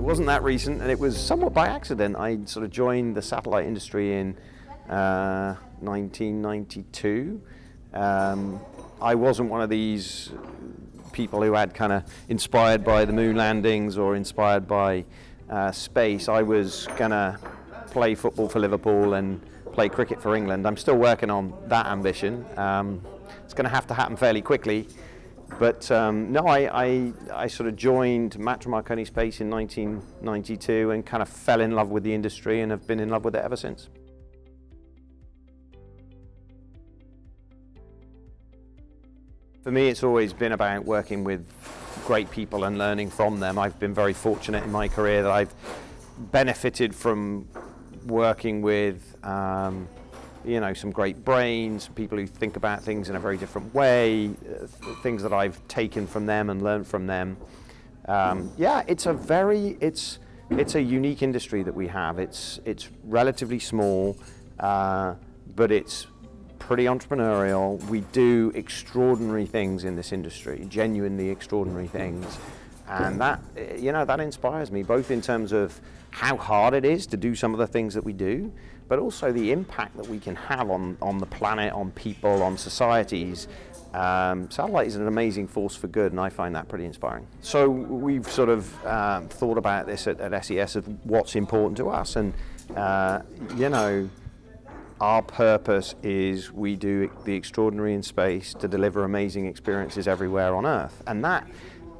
wasn't that recent, and it was somewhat by accident. I sort of joined the satellite industry in 1992. I wasn't one of these people who had kind of inspired by the moon landings or inspired by space. I was gonna play football for Liverpool and play cricket for England. I'm still working on that ambition. It's gonna have to happen fairly quickly. But no, I sort of joined Matra Marconi Space in 1992 and kind of fell in love with the industry and have been in love with it ever since. For me, it's always been about working with great people and learning from them. I've been very fortunate in my career that I've benefited from working with you know, some great brains, people who think about things in a very different way, things that I've taken from them and learned from them. Yeah, it's a unique industry that we have. It's relatively small, but it's pretty entrepreneurial. We do extraordinary things in this industry, genuinely extraordinary things. And that, you know, that inspires me, both in terms of how hard it is to do some of the things that we do, but also the impact that we can have on the planet, on people, on societies. Satellite is an amazing force for good, and I find that pretty inspiring. So we've sort of thought about this at SES of what's important to us, and you know, our purpose is we do the extraordinary in space to deliver amazing experiences everywhere on Earth, and that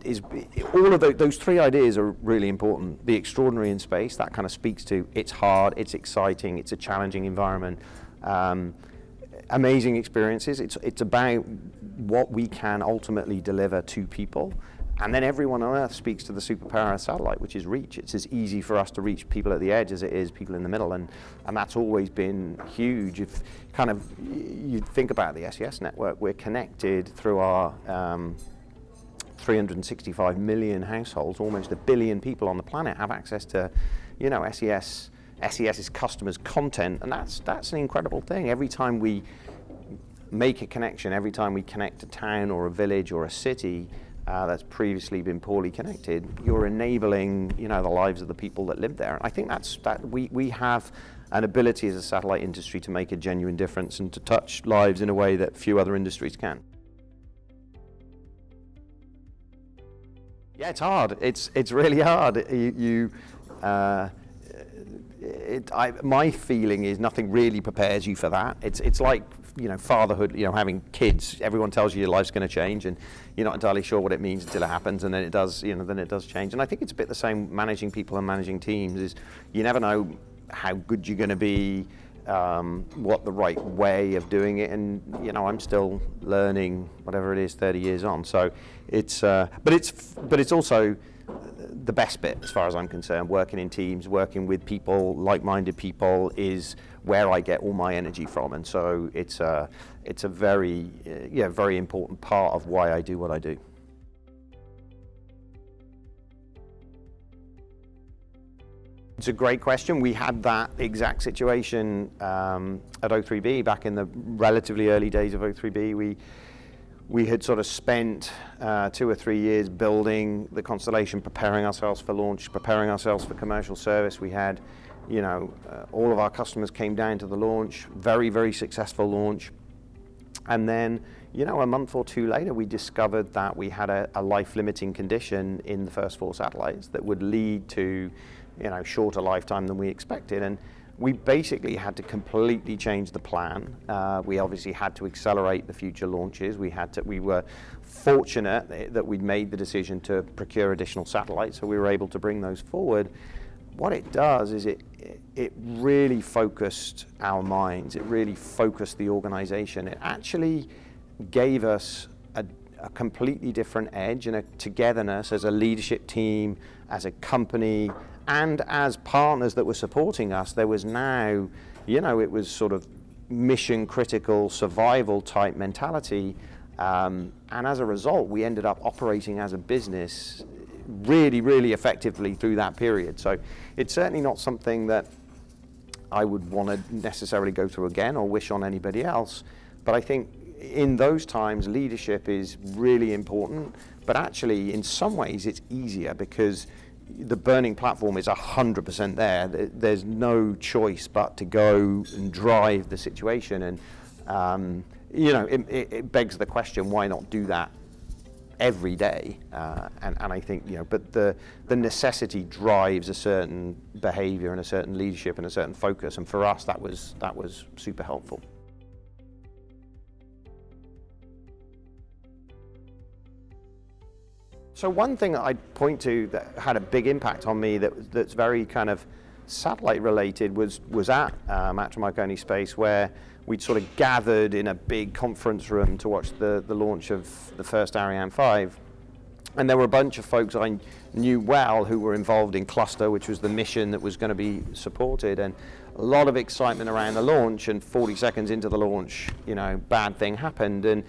is all of those three ideas are really important. The extraordinary in space, that kind of speaks to it's hard, it's exciting, it's a challenging environment. Amazing experiences, it's about what we can ultimately deliver to people. And then everyone on Earth speaks to the superpower of satellite, which is reach. It's as easy for us to reach people at the edge as it is people in the middle, and that's always been huge. If kind of you think about the SES network, we're connected through our 365 million households. Almost 1 billion people on the planet have access to, you know, SES's customers' content, and that's an incredible thing. Every time we make a connection, every time we connect a town or a village or a city that's previously been poorly connected, you're enabling, you know, the lives of the people that live there. And I think that we have an ability as a satellite industry to make a genuine difference and to touch lives in a way that few other industries can. Yeah, it's hard. It's really hard. My feeling is nothing really prepares you for that. It's like, you know, fatherhood. You know, having kids. Everyone tells you your life's going to change, and you're not entirely sure what it means until it happens, and then it does. You know, then it does change. And I think it's a bit the same managing people and managing teams. Is you never know how good you're going to be. What the right way of doing it, and you know, I'm still learning, whatever it is, 30 years on. So it's, but it's also the best bit as far as I'm concerned. Working in teams, working with people, like-minded people, is where I get all my energy from, and so it's a very, very important part of why I do what I do. It's a great question. We had that exact situation at O3b back in the relatively early days of O3b. We had sort of spent 2 or 3 years building the constellation, preparing ourselves for launch, preparing ourselves for commercial service. We had, you know, all of our customers came down to the launch, very, very successful launch. And then, you know, a month or two later, we discovered that we had a life-limiting condition in the first 4 satellites that would lead to, you know, shorter lifetime than we expected, and we basically had to completely change the plan. We obviously had to accelerate the future launches. We were fortunate that we'd made the decision to procure additional satellites, so we were able to bring those forward. What it does is it really focused our minds. It really focused the organization. It actually gave us a completely different edge and a togetherness as a leadership team, as a company, and as partners that were supporting us. There was now, you know, it was sort of mission critical survival type mentality, and as a result we ended up operating as a business really, really effectively through that period. So it's certainly not something that I would want to necessarily go through again or wish on anybody else, but I think in those times leadership is really important, but actually in some ways it's easier because the burning platform is 100% there. There's no choice but to go and drive the situation. And, it begs the question, why not do that every day? And I think, but the necessity drives a certain behavior and a certain leadership and a certain focus. And for us, that was super helpful. So one thing that I'd point to that had a big impact on me that's very kind of satellite related was at Marconi Space, where we'd sort of gathered in a big conference room to watch the launch of the first Ariane 5. And there were a bunch of folks I knew well who were involved in Cluster, which was the mission that was going to be supported, and a lot of excitement around the launch. And 40 seconds into the launch, bad thing happened. And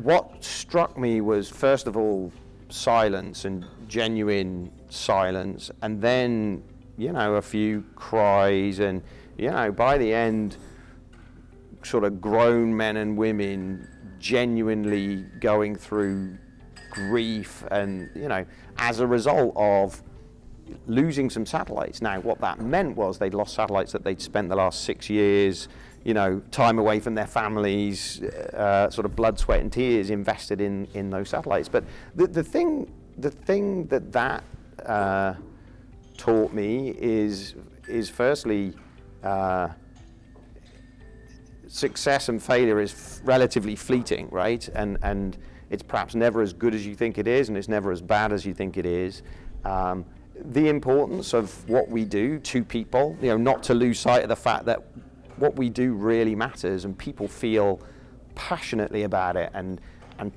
what struck me was, first of all, silence, and genuine silence, and then, a few cries, and, by the end, sort of grown men and women genuinely going through grief and, as a result of losing some satellites. Now, what that meant was they'd lost satellites that they'd spent the last 6 years, time away from their families, sort of blood, sweat, and tears invested in those satellites. But the thing that taught me is firstly, success and failure is relatively fleeting, right? And it's perhaps never as good as you think it is, and it's never as bad as you think it is. The importance of what we do to people, not to lose sight of the fact that what we do really matters, and people feel passionately about it and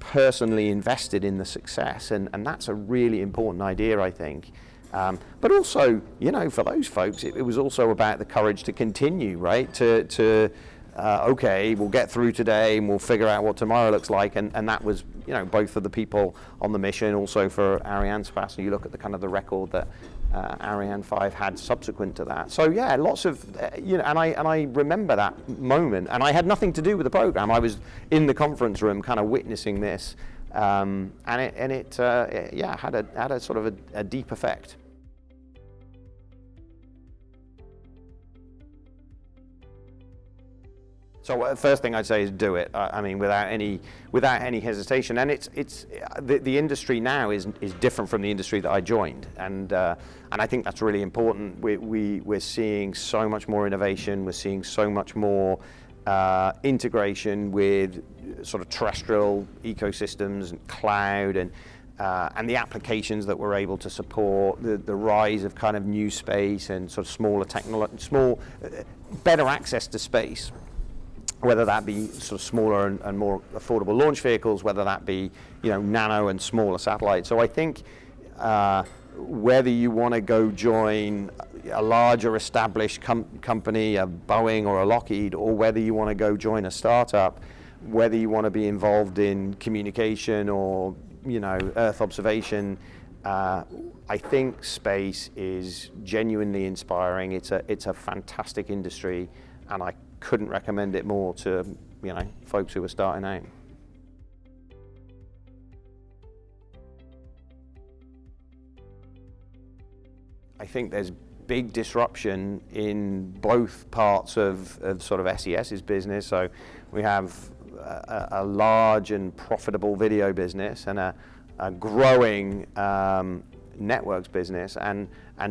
personally invested in the success, and that's a really important idea, I think. But also, for those folks, it was also about the courage to continue, right? Okay, we'll get through today and we'll figure out what tomorrow looks like, and that was, both for the people on the mission, also for Arianespace. And you look at the record that Ariane 5 had subsequent to that. So yeah, lots of, and I remember that moment, and I had nothing to do with the program. I was in the conference room kind of witnessing this, and it had a sort of a deep effect. So first thing I'd say is do it. I mean, without any hesitation. And it's the industry now is different from the industry that I joined, and I think that's really important. We're seeing so much more innovation. We're seeing so much more integration with sort of terrestrial ecosystems and cloud, and the applications that we're able to support. The rise of kind of new space and sort of better access to space, whether that be sort of smaller and more affordable launch vehicles, whether that be, nano and smaller satellites. So I think whether you want to go join a larger established company, a Boeing or a Lockheed, or whether you want to go join a startup, whether you want to be involved in communication or, Earth observation, I think space is genuinely inspiring. It's a fantastic industry, and I couldn't recommend it more to folks who are starting out. I think there's big disruption in both parts of sort of SES's business. So we have a large and profitable video business and a growing networks business, and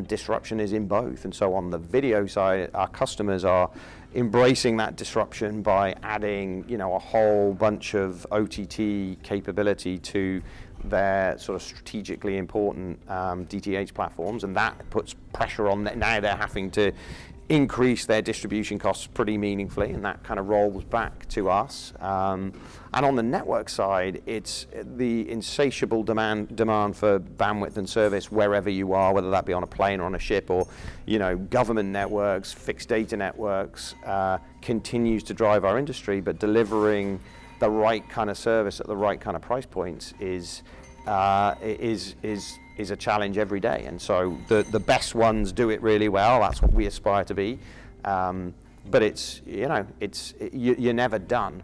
disruption is in both. And so on the video side, our customers are embracing that disruption by adding, a whole bunch of OTT capability to their sort of strategically important DTH platforms, and that puts pressure on them. Now they're having to increase their distribution costs pretty meaningfully, and that kind of rolls back to us. And on the network side, it's the insatiable demand for bandwidth and service wherever you are, whether that be on a plane or on a ship, or government networks, fixed data networks, continues to drive our industry. But delivering the right kind of service at the right kind of price points is a challenge every day. And so the best ones do it really well. That's what we aspire to be. But you're never done.